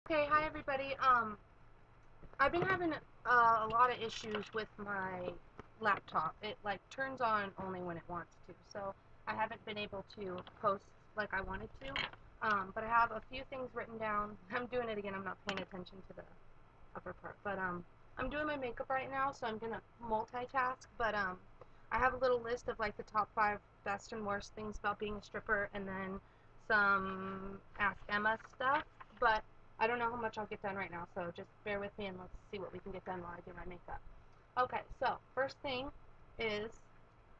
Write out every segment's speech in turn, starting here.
Okay, hi everybody. I've been having a lot of issues with my laptop. It like turns on only when it wants to, so I haven't been able to post like I wanted to. But I have a few things written down. I'm doing it again. I'm not paying attention to the upper part, but I'm doing my makeup right now, so I'm gonna multitask. But I have a little list of like the top 5 best and worst things about being a stripper, and then some Ask Emma stuff. But I don't know how much I'll get done right now, so just bear with me and let's see what we can get done while I do my makeup. Okay, so first thing is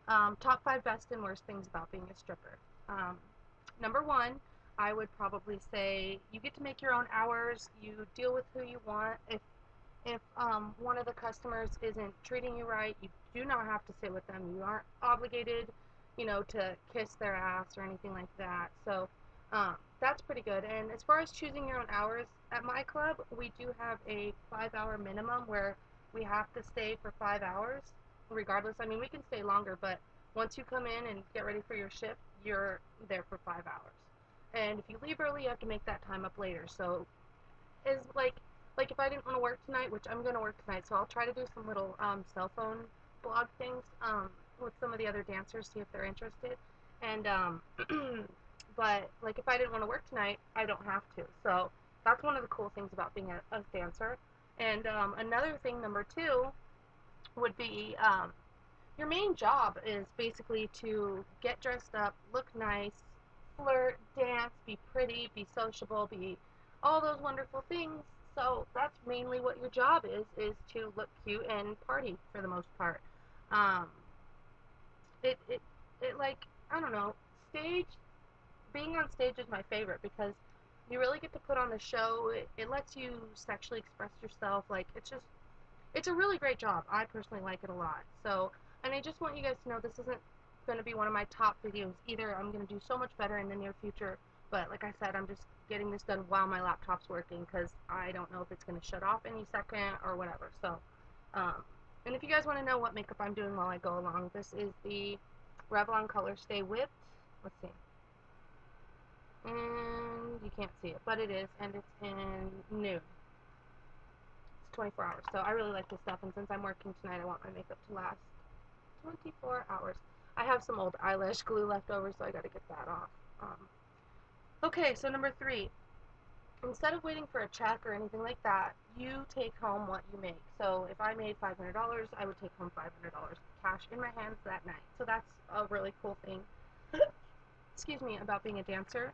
top 5 best and worst things about being a stripper. Um, Number one, I would probably say you get to make your own hours. You deal with who you want. If one of the customers isn't treating you right, you do not have to sit with them. You aren't obligated, to kiss their ass or anything like that. So that's pretty good. And as far as choosing your own hours, at my club, we do have a 5-hour minimum where we have to stay for 5 hours, regardless. I mean, we can stay longer, but once you come in and get ready for your shift, you're there for 5 hours. And if you leave early, you have to make that time up later. So is like if I didn't want to work tonight, which I'm gonna work tonight, so I'll try to do some little cell phone blog things with some of the other dancers, see if they're interested. And but like if I didn't want to work tonight, I don't have to. So that's one of the cool things about being a dancer. And another thing, number two, would be your main job is basically to get dressed up, look nice, flirt, dance, be pretty, be sociable, be all those wonderful things. So that's mainly what your job is to look cute and party for the most part. Um, it like, I don't know, stage, being on stage is my favorite because you really get to put on a show. It lets you sexually express yourself. Like, it's a really great job. I personally like it a lot. So, and I just want you guys to know this isn't going to be one of my top videos either. I'm going to do so much better in the near future. But like I said, I'm just getting this done while my laptop's working because I don't know if it's going to shut off any second or whatever. So, um, and if you guys want to know what makeup I'm doing while I go along, this is the Revlon Color Stay Whipped. Let's see. And you can't see it, but it is, and it's in nude. 24 hours. So I really like this stuff, and since I'm working tonight, I want my makeup to last 24 hours. I have some old eyelash glue left over, so I gotta get that off. Okay, so number three, instead of waiting for a check or anything like that, you take home what you make. So if I made $500, I would take home $500 cash in my hands that night. So that's a really cool thing, excuse me, about being a dancer.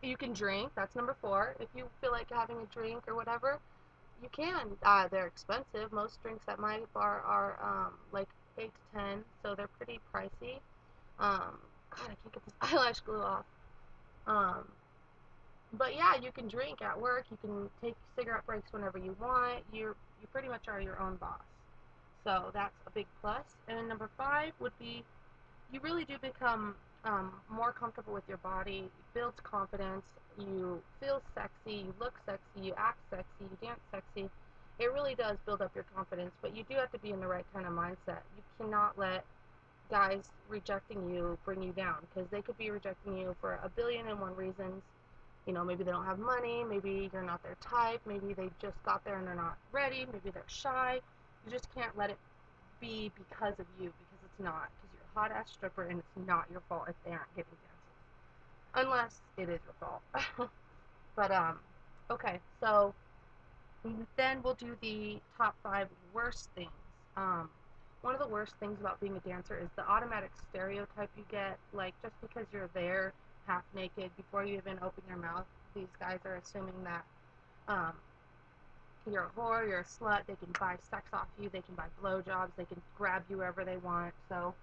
You can drink, that's number four. If you feel like having a drink or whatever, you can. They're expensive. Most drinks at my bar are like 8 to 10, so they're pretty pricey. God, I can't get this eyelash glue off. Um, but yeah, you can drink at work. You can take cigarette breaks whenever you want. You pretty much are your own boss. So that's a big plus. And number five would be you really do become more comfortable with your body. It builds confidence. You feel sexy. You look sexy. You act sexy. You dance sexy. It really does build up your confidence, but you do have to be in the right kind of mindset. You cannot let guys rejecting you bring you down because they could be rejecting you for a billion and one reasons. Maybe they don't have money. Maybe you're not their type. Maybe they just got there and they're not ready. Maybe they're shy. You just can't let it be because of you because it's not. Because you're a hot ass stripper and it's not your fault if they aren't getting dances. Unless it is your fault. But okay, so then we'll do the top 5 worst things. Um, One of the worst things about being a dancer is the automatic stereotype you get. Like just because you're there half naked before you even open your mouth, these guys are assuming that um, you're a whore, you're a slut, they can buy sex off you, they can buy blowjobs, they can grab you wherever they want. So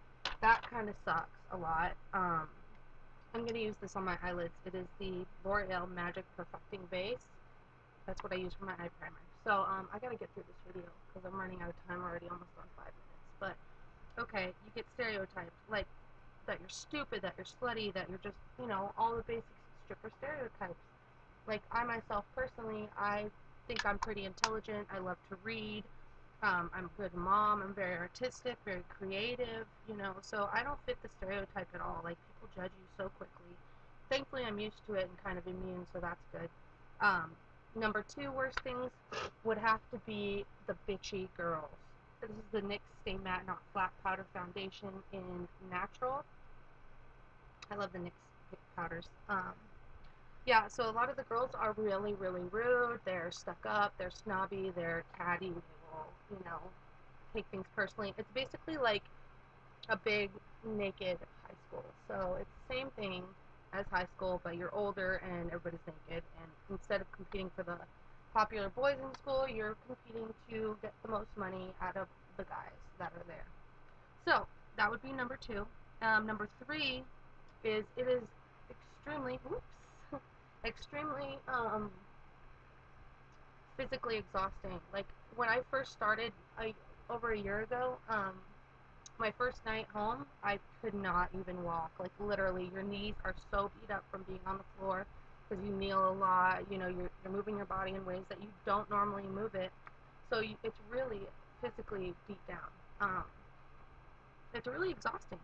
that kind of sucks a lot. I'm going to use this on my eyelids. It is the L'Oreal Magic Perfecting Base. That's what I use for my eye primer. So I got to get through this video because I'm running out of time already, almost on 5 minutes. But okay, you get stereotyped like that you're stupid, that you're slutty, that you're just, all the basic stripper stereotypes. Like I myself personally, I think I'm pretty intelligent. I love to read. I'm a good mom. I'm very artistic, very creative, so I don't fit the stereotype at all. Like people judge you so quickly. Thankfully, I'm used to it and kind of immune, so that's good. Um, Number two worst things would have to be the bitchy girls. This is the NYX Stay Matte Not Flat Powder Foundation in Natural. I love the NYX powders. Yeah, so a lot of the girls are really, really rude. They're stuck up. They're snobby. They're catty. They will, take things personally. It's basically like a big naked high school. So it's the same thing as high school, but you're older and everybody's naked. And instead of competing for the popular boys in school, you're competing to get the most money out of the guys that are there. So that would be number two. Number three is it is extremely, whoops, extremely physically exhausting. Like when I first started, over a year ago, my first night home, I could not even walk. Like literally, your knees are so beat up from being on the floor because you kneel a lot. You're moving your body in ways that you don't normally move it. So it's really physically beat down. It's really exhausting.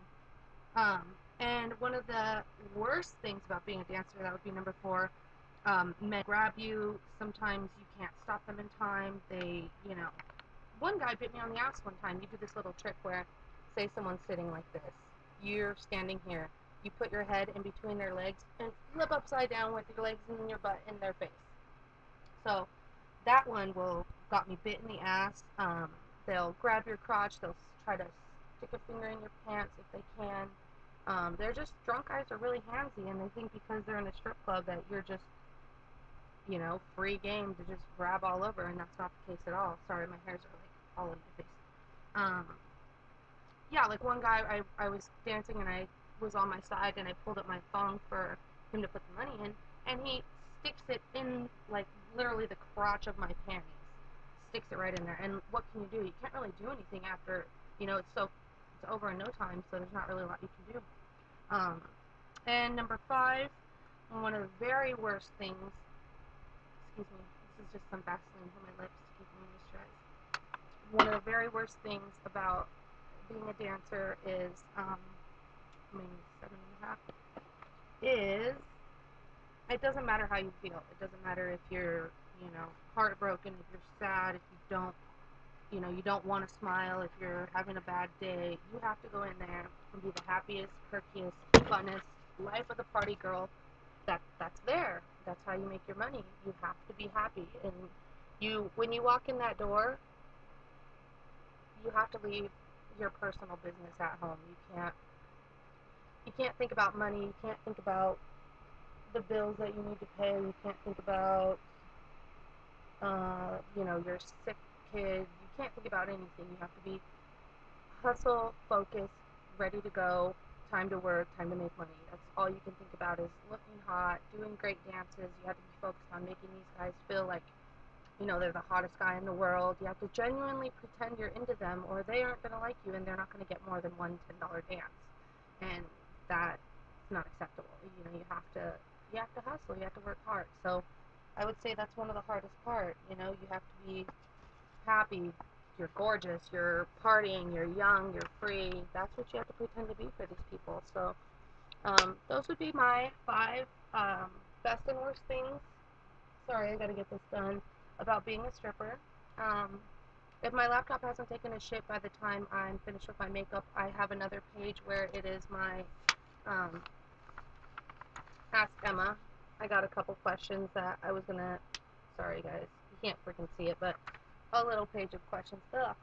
Um, and one of the worst things about being a dancer, that would be number four, men grab you. Sometimes you can't stop them in time. One guy bit me on the ass one time. You do this little trick where, say someone's sitting like this, you're standing here, you put your head in between their legs and flip upside down with your legs and your butt in their face. So that one got me bit in the ass. They'll grab your crotch. They'll try to stick a finger in your pants if they can. They're just, drunk guys are really handsy, and they think because they're in a strip club that you're just, free game to just grab all over, and that's not the case at all. Sorry, my hairs are like all over my face. Um, yeah, like one guy, I was dancing and I was on my side and I pulled up my thong for him to put the money in, and he sticks it in like literally the crotch of my panties, sticks it right in there. And what can you do? You can't really do anything after, it's over in no time, so there's not really a lot you can do. And number five, one of the very worst things, excuse me, this is just some Vaseline for my lips to keep them moisturized. One of the very worst things about being a dancer is, maybe 7.5, is it doesn't matter how you feel. It doesn't matter if you're, heartbroken, if you're sad, if you don't want to smile, if you're having a bad day. You have to go in there and be the happiest, perkiest, funnest, life of the party girl that's there. That's how you make your money. You have to be happy. And when you walk in that door, you have to leave your personal business at home. You can't think about money. You can't think about the bills that you need to pay. You can't think about your sick kid. You can't think about anything. You have to be hustle, focused, ready to go, time to work, time to make money. That's all you can think about is looking hot, doing great dances. You have to be focused on making these guys feel like, they're the hottest guy in the world. You have to genuinely pretend you're into them, or they aren't going to like you, and they're not going to get more than one $10 dance. And that's not acceptable. You have to hustle. You have to work hard. So I would say that's one of the hardest part. You have to be happy. You're gorgeous. You're partying. You're young. You're free. That's what you have to pretend to be for these people. So those would be my five best and worst things. Sorry, I gotta get this done. About being a stripper. Um, if my laptop hasn't taken a shit by the time I'm finished with my makeup, I have another page where it is my um, Ask Emma. I got a couple questions that I was gonna. Sorry, guys, you can't freaking see it, but a little page of questions. Ugh.